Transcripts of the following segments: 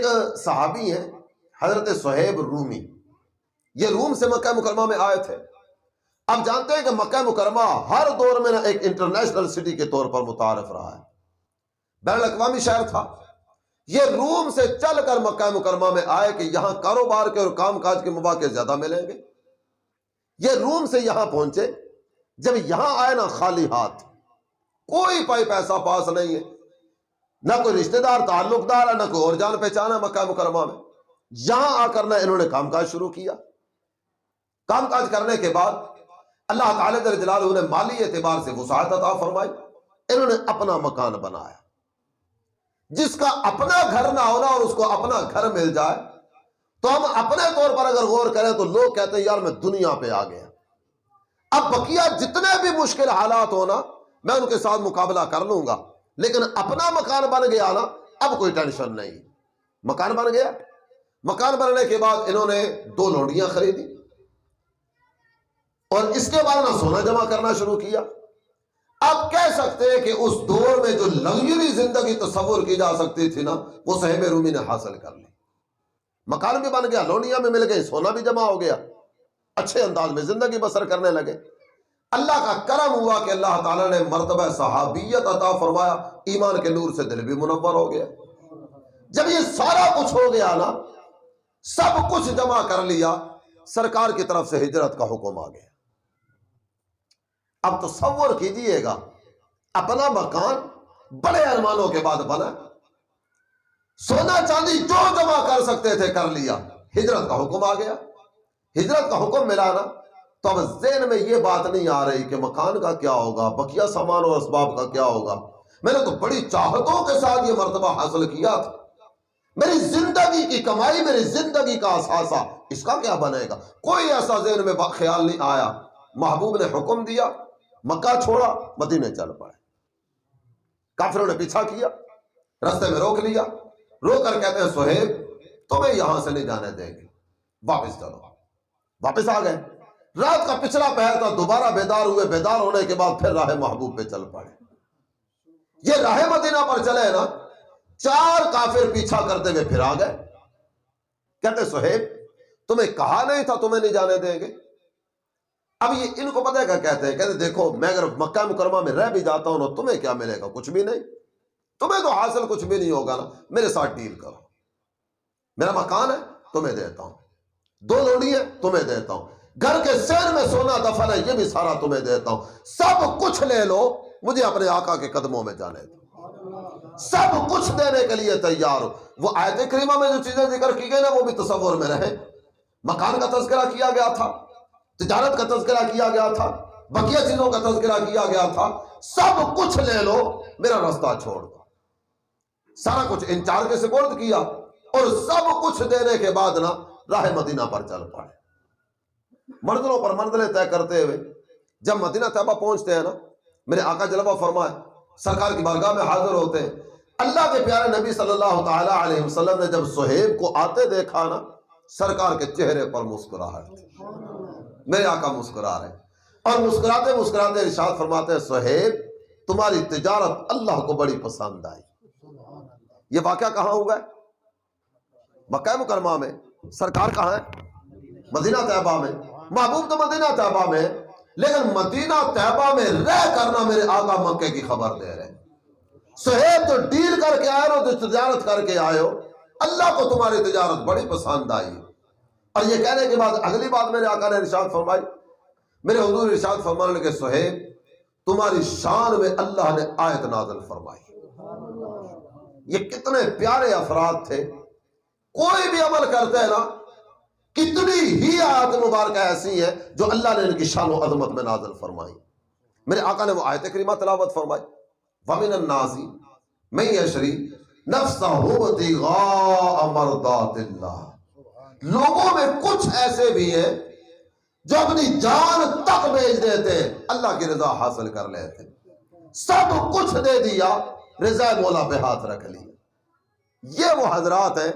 ایک صحابی ہیں حضرت صہیب رومی، یہ روم سے مکہ مکرمہ میں آئے تھے۔ اب جانتے ہیں کہ مکہ مکرمہ ہر دور میں ایک انٹرنیشنل سٹی کے طور پر متعارف رہا ہے، بین الاقوامی شہر تھا۔ یہ روم سے چل کر مکہ مکرمہ میں آئے کہ یہاں کاروبار کے اور کام کاج کے مواقع زیادہ ملیں گے۔ یہ روم سے یہاں پہنچے، جب یہاں آئے نا خالی ہاتھ، کوئی پیسہ پاس نہیں ہے، نہ کوئی رشتہ دار تعلق دار ہے، نہ کوئی اور جان پہچان ہے مکہ مکرمہ میں۔ یہاں آ کر انہوں نے کام کاج شروع کیا۔ کام کاج کرنے کے بعد اللہ تعالیٰ جل جلالہ نے مالی اعتبار سے وسعت عطا فرمائی، انہوں نے اپنا مکان بنایا۔ جس کا اپنا گھر نہ ہونا اور اس کو اپنا گھر مل جائے تو ہم اپنے طور پر اگر غور کریں تو لوگ کہتے ہیں یار میں دنیا پہ آ گیا، اب بقیہ جتنے بھی مشکل حالات ہونا میں ان کے ساتھ مقابلہ کر لوں گا، لیکن اپنا مکان بن گیا نا اب کوئی ٹینشن نہیں۔ مکان بن گیا، مکان بننے کے بعد انہوں نے 2 لونڈیاں خریدی اور اس کے بعد نہ سونا جمع کرنا شروع کیا۔ آپ کہہ سکتے ہیں کہ اس دور میں جو لگژری زندگی تصور کی جا سکتی تھی نا وہ صہیب رومی نے حاصل کر لی۔ مکان بھی بن گیا، لونڈیاں بھی مل گئی، سونا بھی جمع ہو گیا، اچھے انداز میں زندگی بسر کرنے لگے۔ اللہ کا کرم ہوا کہ اللہ تعالیٰ نے مرتبہ صحابیت عطا فرمایا، ایمان کے نور سے دل بھی منور ہو گیا۔ جب یہ سارا کچھ ہو گیا نا، سب کچھ جمع کر لیا، سرکار کی طرف سے ہجرت کا حکم آ گیا۔ اب تصور کیجئے گا، اپنا مکان بڑے ارمانوں کے بعد بنا، سونا چاندی جو جمع کر سکتے تھے کر لیا، ہجرت کا حکم آ گیا۔ ہجرت کا حکم ملا نا تو اب ذہن میں یہ بات نہیں آ رہی کہ مکان کا کیا ہوگا، بقیہ سامان اور اسباب کا کیا ہوگا۔ میں نے تو بڑی چاہتوں کے ساتھ یہ مرتبہ حاصل کیا تھا، میری زندگی کی کمائی، میری زندگی کا اثاثہ، اس کا کیا بنے گا؟ کوئی ایسا ذہن میں خیال نہیں آیا۔ محبوب نے حکم دیا، مکہ چھوڑا، مدینے چل پڑے۔ کافروں نے پیچھا کیا، رستے میں روک لیا، روک کر کہتے ہیں صہیب تمہیں یہاں سے نہیں جانے دیں گے، واپس چلو۔ واپس آ گئے، رات کا پچھلا پہر تھا، دوبارہ بیدار ہوئے، بیدار ہونے کے بعد پھر راہ محبوب پہ چل پڑے۔ یہ راہ مدینہ پر چلے نا، 4 کافر پیچھا کرتے ہوئے پھر آ گئے، کہتے صہیب تمہیں کہا نہیں تھا تمہیں نہیں جانے دیں گے؟ اب یہ ان کو پتہ ہے کیا کہتے ہیں؟ کہتے دیکھو میں اگر مکہ مکرمہ میں رہ بھی جاتا ہوں نا تمہیں کیا ملے گا؟ کچھ بھی نہیں، تمہیں تو حاصل کچھ بھی نہیں ہوگا نا، میرے ساتھ ڈیل کرو، میرا مکان ہے تمہیں دیتا ہوں، 2 لونڈی ہیں تمہیں دیتا ہوں، گھر کے سین میں سونا دفن ہے یہ بھی سارا تمہیں دیتا ہوں، سب کچھ لے لو، مجھے اپنے آقا کے قدموں میں جانے دو، سب کچھ دینے کے لیے تیار ہو۔ وہ آیت کریمہ میں جو چیزیں ذکر کی گئی نا وہ بھی تصور میں رہے، مکان کا تذکرہ کیا گیا تھا، تجارت کا تذکرہ کیا گیا تھا، بقیہ چیزوں کا تذکرہ کیا گیا تھا، سب کچھ لے لو میرا راستہ چھوڑ دو۔ سارا کچھ انچارج کے سپرد کیا اور سب کچھ دینے کے بعد نا راہ مدینہ پر چل پڑے۔ منزلوں پر منزلیں طے کرتے ہوئے جب مدینہ طیبہ پہنچتے ہیں نا، میرے آقا جلوہ فرمائے سرکار کی بارگاہ میں حاضر ہوتے ہیں۔ اللہ کے پیارے نبی صلی اللہ تعالیٰ علیہ وسلم نے جب صہیب کو آتے دیکھا نا، سرکار کے چہرے پر مسکراہٹ تھی، میرے آقا مسکرا رہے اور مسکراتے مسکراتے ارشاد فرماتے ہیں صہیب تمہاری تجارت اللہ کو بڑی پسند آئی۔ یہ واقعہ کہاں ہوا ہے؟ مکہ مکرمہ میں۔ سرکار کہاں ہے؟ مدینہ طیبہ میں۔ محبوب تو مدینہ طیبہ میں، لیکن مدینہ طیبہ میں رہ کرنا میرے آقا مکے کی خبر دے رہے ہیں۔ صہیب جو ڈیل کر کے آئے ہو، جو تجارت کر کے آئے ہو، اللہ کو تمہاری تجارت بڑی پسند آئی۔ اور یہ کہنے کے بعد اگلی بات میرے آقا نے ارشاد فرمائی، میرے حضور ارشاد فرمانے لگے صہیب تمہاری شان میں اللہ نے آیت نازل فرمائی۔ یہ کتنے پیارے افراد تھے، کوئی بھی عمل کرتے ہیں نا، کتنی ہی آیت مبارکہ ایسی ہے جو اللہ نے ان کی شان و عظمت میں نازل فرمائی۔ میرے آقا نے وہ آیت کریمہ تلاوت فرمائی، وَمِنَ النَّاسِ مَن يَشْرِي نَفْسَهُ ابْتِغَاءَ مَرْضَاتِ اللَّهِ۔ لوگوں میں کچھ ایسے بھی ہیں جو اپنی جان تک بیچ دیتے ہیں، اللہ کی رضا حاصل کر لیتے، سب کچھ دے دیا، رضا مولا پہ ہاتھ رکھ لی۔ یہ وہ حضرات ہیں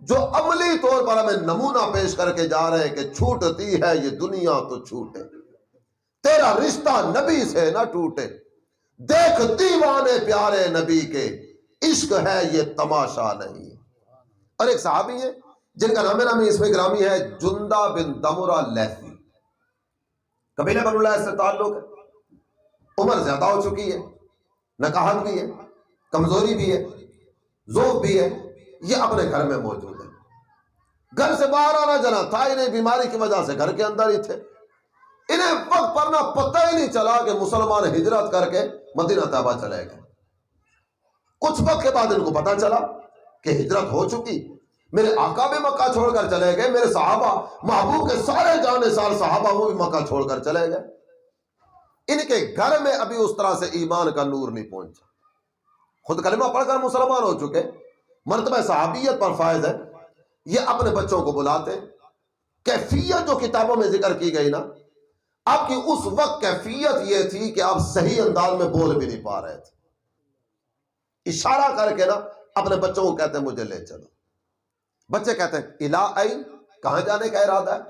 جو عملی طور پر ہمیں نمونہ پیش کر کے جا رہے ہیں کہ چھوٹتی ہے یہ دنیا تو چھوٹے، تیرا رشتہ نبی سے نہ ٹوٹے، دیکھ دیوانے پیارے نبی کے، عشق ہے یہ تماشا نہیں۔ اور ایک صحابی ہیں جن کا نام نامی اس میں گرامی ہے جندہ بن دمرہ لیثی، قبیلہ بنو لیث سے تعلق ہے، عمر زیادہ ہو چکی ہے، نکاحت بھی ہے، کمزوری بھی ہے، ذوق بھی ہے، یہ اپنے گھر میں موجود ہے، گھر سے باہر آنا جانا تھا ہی نہیں، بیماری کی وجہ سے گھر کے اندر ہی تھے، انہیں وقت پر نہ پتہ ہی نہیں چلا کہ مسلمان ہجرت کر کے مدینہ طیبہ چلے گئے۔ کچھ وقت کے بعد ان کو پتہ چلا کہ ہجرت ہو چکی، میرے آقا بھی مکہ چھوڑ کر چلے گئے، میرے صحابہ محبوب کے سارے جانے سال صحابہ وہ بھی مکہ چھوڑ کر چلے گئے، ان کے گھر میں ابھی اس طرح سے ایمان کا نور نہیں پہنچا، خود کلمہ پڑھ کر مسلمان ہو چکے، مرتبہ صحابیت پر فائز ہے، یہ اپنے بچوں کو بلاتے، کیفیت جو کتابوں میں ذکر کی گئی نا، آپ کی اس وقت کیفیت یہ تھی کہ آپ صحیح انداز میں بول بھی نہیں پا رہے تھے، اشارہ کر کے نا اپنے بچوں کو کہتے ہیں مجھے لے چلو، بچے کہتے ہیں الا این، کہاں جانے کا ارادہ ہے؟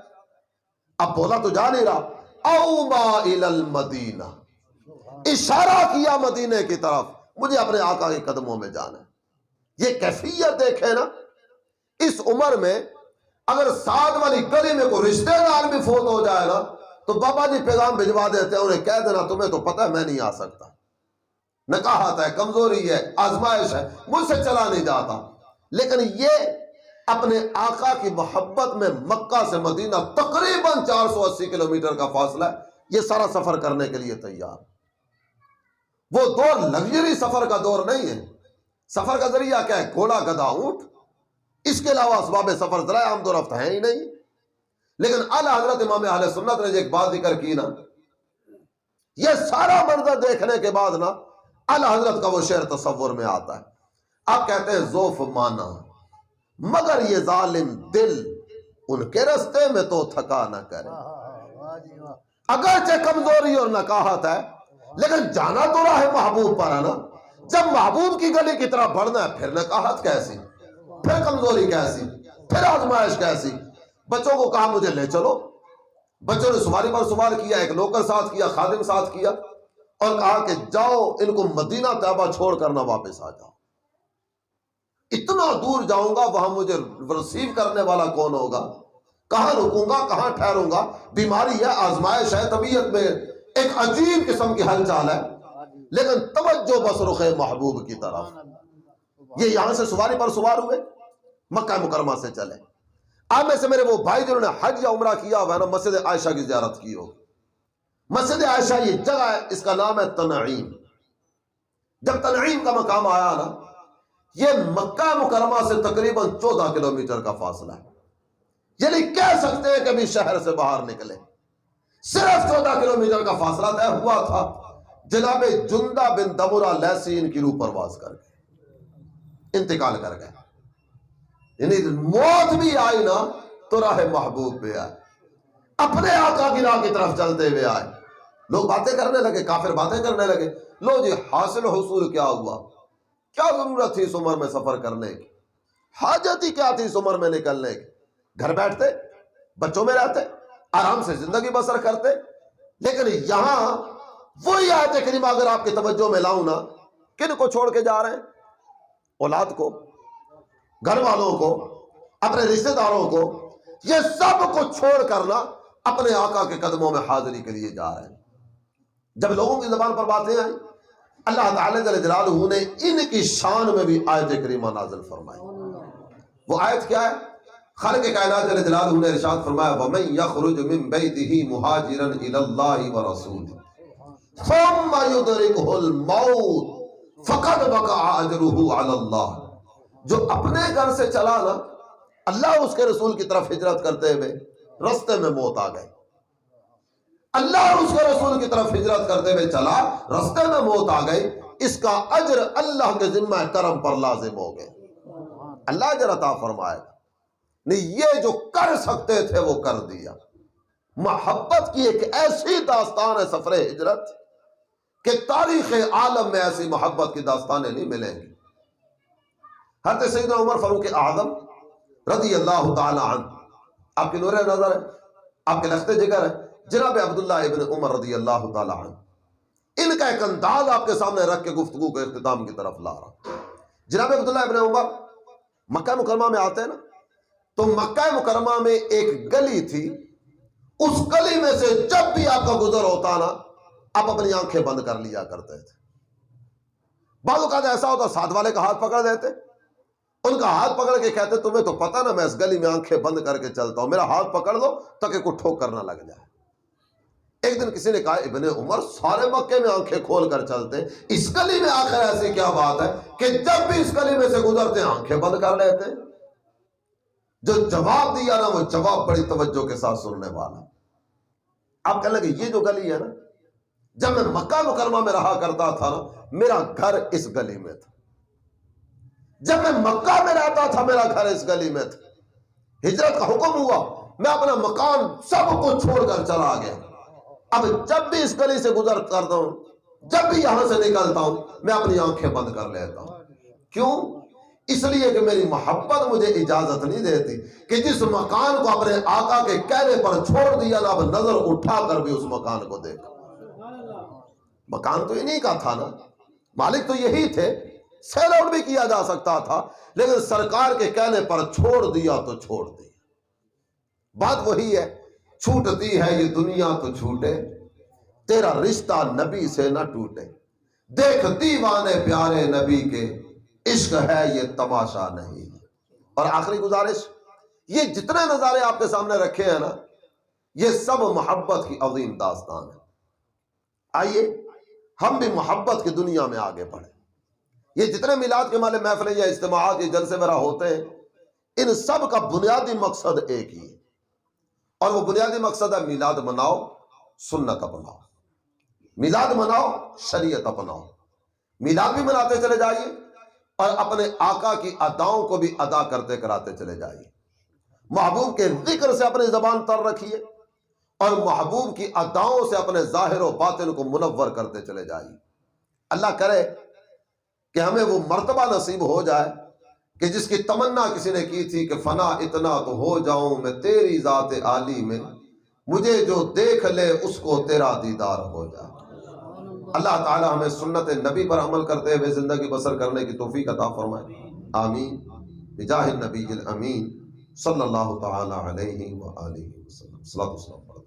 اب بولا تو جا نہیں رہا، اوما الی المدینہ، اشارہ کیا مدینے کی طرف، مجھے اپنے آقا کے قدموں میں جانا ہے۔ یہ کیفیت دیکھے نا، اس عمر میں اگر ساتھ والی گلی میں کوئی رشتہ دار بھی فوت ہو جائے نا تو بابا جی پیغام بھجوا دیتے ہیں، انہیں کہہ دینا تمہیں تو پتہ ہے میں نہیں آ سکتا، نکاحت ہے، کمزوری ہے، آزمائش ہے، مجھ سے چلا نہیں جاتا، لیکن یہ اپنے آقا کی محبت میں مکہ سے مدینہ تقریباً 480 کلومیٹر کا فاصلہ ہے، یہ سارا سفر کرنے کے لیے تیار۔ وہ دور لگژری سفر کا دور نہیں ہے، سفر کا ذریعہ کیا ہے؟ گھوڑا، گدھا، اونٹ، اس کے علاوہ اسباب سفر ذرائع آمد و رفت ہیں ہی نہیں۔ لیکن اعلی حضرت امام اہل سنت نے ایک بات ذکر کی نا، یہ سارا منظر دیکھنے کے بعد نا اعلی حضرت کا وہ شعر تصور میں آتا ہے، آپ کہتے ہیں ذوف مانا مگر یہ ظالم دل ان کے رستے میں تو تھکا نہ کرے، اگرچہ کمزوری اور نکاحت ہے لیکن جانا تو راہ محبوب پر ہے نا، جب محبوب کی گلی کی طرف بڑھنا ہے، پھر نکاحت کیسی، پھر کمزوری کیسی، پھر آزمائش کیسی۔ بچوں کو کہا مجھے لے چلو، بچوں نے سواری پر سوار کیا، ایک نوکر ساتھ کیا، خادم ساتھ کیا، اور کہا کہ جاؤ ان کو مدینہ طیبہ چھوڑ کر نہ واپس آ جاؤ، اتنا دور جاؤں گا وہاں مجھے ریسیو کرنے والا کون ہوگا، کہاں رکوں گا، کہاں ٹھہروں گا، بیماری ہے، آزمائش ہے، طبیعت میں ایک عجیب قسم کی ہلچال ہے، لیکن توجہ بس رخ محبوب کی طرف۔ یہ یہاں سے سواری پر سوار ہوئے، مکہ مکرمہ سے چلے۔ آپ میں سے میرے وہ بھائی جنہوں نے حج یا عمرہ کیا ہوا ہے نا، مسجد عائشہ کی زیارت کی ہو، مسجد عائشہ یہ جگہ ہے، اس کا نام ہے تنعیم۔ جب تنعیم کا مقام آیا نا، یہ مکہ مکرمہ سے تقریباً 14 کلومیٹر کا فاصلہ ہے، یعنی کہہ سکتے ہیں کہ ابھی شہر سے باہر نکلے، صرف 14 کلومیٹر کا فاصلہ طے ہوا تھا، جناب جندہ بن دمرہ لیثی ان کی روح پرواز کر گئے، انتقال کر گئے، یعنی موت بھی آئی نا تو راہ محبوب پہ آئے، اپنے آقا کی راہ کی طرف چلتے ہوئے آئے۔ لوگ باتیں کرنے لگے، کافر باتیں کرنے لگے، لو جی حاصل حصول کیا ہوا، کیا ضرورت تھی اس عمر میں سفر کرنے کی، حاجت ہی کیا تھی اس عمر میں نکلنے کی، گھر بیٹھتے، بچوں میں رہتے، آرام سے زندگی بسر کرتے۔ لیکن یہاں وہی آیت کریمہ اگر آپ کی توجہ میں لاؤں نا، کن کو چھوڑ کے جا رہے ہیں؟ اولاد کو، گھر والوں کو، اپنے رشتہ داروں کو، یہ سب کو چھوڑ کرنا اپنے آقا کے قدموں میں حاضری کے لیے جا رہے ہیں۔ جب لوگوں کی زبان پر باتیں آئیں، اللہ تعالیٰ جل جلالہ نے ان کی شان میں بھی آیت کریمہ نازل فرمائی۔ وہ آیت کیا ہے؟ خالق کائنات جل جلالہ نے ارشاد فرمایا وَمَن يَخْرُجْ مِن بَيْتِهِ مُهَاجِرًا إِلَى اللَّهِ وَرَسُولِهِ ثُمَّ يُدْرِكْهُ الْمَوْتُ فَقَدْ وَقَعَ أَجْرُهُ عَلَى اللَّهِ، جو اپنے گھر سے چلا نا، اللہ اس کے رسول کی طرف ہجرت کرتے ہوئے رستے میں موت آ گئی، اللہ اور اس کے رسول کی طرف ہجرت کرتے ہوئے چلا، رستے میں موت آ گئی، اس کا اجر اللہ کے ذمہ کرم پر لازم ہو گئے، اللہ اجر عطا فرمائے گا۔ نہیں، یہ جو کر سکتے تھے وہ کر دیا۔ محبت کی ایک ایسی داستان ہے سفر ہجرت کہ تاریخ عالم میں ایسی محبت کی داستانیں نہیں ملیں گی۔ حضرت سیدنا عمر فاروق اعظم رضی اللہ تعالی عنہ، آپ کی نور نظر ہے، آپ کے لخت جگر ہے، جناب عبداللہ ابن عمر رضی اللہ تعالی عنہ، ان کا ایک انداز آپ کے سامنے رکھ کے گفتگو کے اختتام کی طرف لا رہا ہوں۔ جناب عبداللہ ابن عمر مکہ مکرمہ میں آتے ہیں نا، تو مکہ مکرمہ میں ایک گلی تھی، اس گلی میں سے جب بھی آپ کا گزر ہوتا نا، آپ اپنی آنکھیں بند کر لیا کرتے تھے۔ بعض اوقات ایسا ہوتا ساتھ والے کا ہاتھ پکڑ دیتے، ان کا ہاتھ پکڑ کے کہتے تمہیں تو پتہ نا میں اس گلی میں آنکھیں بند کر کے چلتا ہوں، میرا ہاتھ پکڑ دو تاکہ کوئی ٹھوکر نہ لگ جائے۔ ایک دن کسی نے کہا ابن عمر سارے مکے میں آنکھیں کھول کر چلتے، اس گلی میں آخر ایسی کیا بات ہے کہ جب بھی اس گلی میں سے گزرتے آنکھیں بند کر لیتے؟ جو جواب دیا نا وہ جواب بڑی توجہ کے ساتھ سننے والا۔ آپ کہنے لگے یہ جو گلی ہے نا، جب میں مکہ مکرمہ میں رہا کرتا تھا نا، میرا گھر اس گلی میں تھا، جب میں مکہ میں رہتا تھا میرا گھر اس گلی میں تھا، ہجرت کا حکم ہوا میں اپنا مکان سب کو چھوڑ کر چلا گیا، اب جب بھی اس گلی سے گزر کرتا ہوں، جب بھی یہاں سے نکلتا ہوں، میں اپنی آنکھیں بند کر لیتا ہوں۔ کیوں؟ اس لیے کہ میری محبت مجھے اجازت نہیں دیتی کہ جس مکان کو اپنے آقا کے کہنے پر چھوڑ دیا نا، اب نظر اٹھا کر بھی اس مکان کو دیکھا۔ مکان تو انہی کا تھا نا، مالک تو یہی تھے، سیل آؤٹ بھی کیا جا سکتا تھا، لیکن سرکار کے کہنے پر چھوڑ دیا تو چھوڑ دیا۔ بات وہی ہے، چھوٹتی ہے یہ دنیا تو چھوٹے، تیرا رشتہ نبی سے نہ ٹوٹے، دیکھ دیوانے پیارے نبی کے، عشق ہے یہ تماشا نہیں۔ اور آخری گزارش، یہ جتنے نظارے آپ کے سامنے رکھے ہیں نا، یہ سب محبت کی عظیم داستان ہے۔ آئیے ہم بھی محبت کی دنیا میں آگے بڑھیں۔ یہ جتنے میلاد کے مالے محفلیں یا اجتماعات یا جلسے وغیرہ ہوتے ہیں، ان سب کا بنیادی مقصد ایک ہی ہے، اور وہ بنیادی مقصد ہے میلاد مناؤ، سنت اپناؤ، میلاد مناؤ، شریعت اپناؤ۔ میلاد بھی مناتے چلے جائیے اور اپنے آقا کی اداؤں کو بھی ادا کرتے کراتے چلے جائیے، محبوب کے ذکر سے اپنی زبان تر رکھیے اور محبوب کی اداؤں سے اپنے ظاہر و باطن کو منور کرتے چلے جائیے۔ اللہ کرے کہ ہمیں وہ مرتبہ نصیب ہو جائے کہ جس کی تمنا کسی نے کی تھی کہ فنا اتنا تو ہو جاؤں میں تیری ذات عالی میں، مجھے جو دیکھ لے اس کو تیرا دیدار ہو جائے۔ اللہ تعالی ہمیں سنت نبی پر عمل کرتے ہوئے زندگی بسر کرنے کی توفیق عطا فرمائے، آمین بجاہ النبی الامین صلی اللہ تعالی علیہ وآلہ وسلم۔ صلاۃ والسلام۔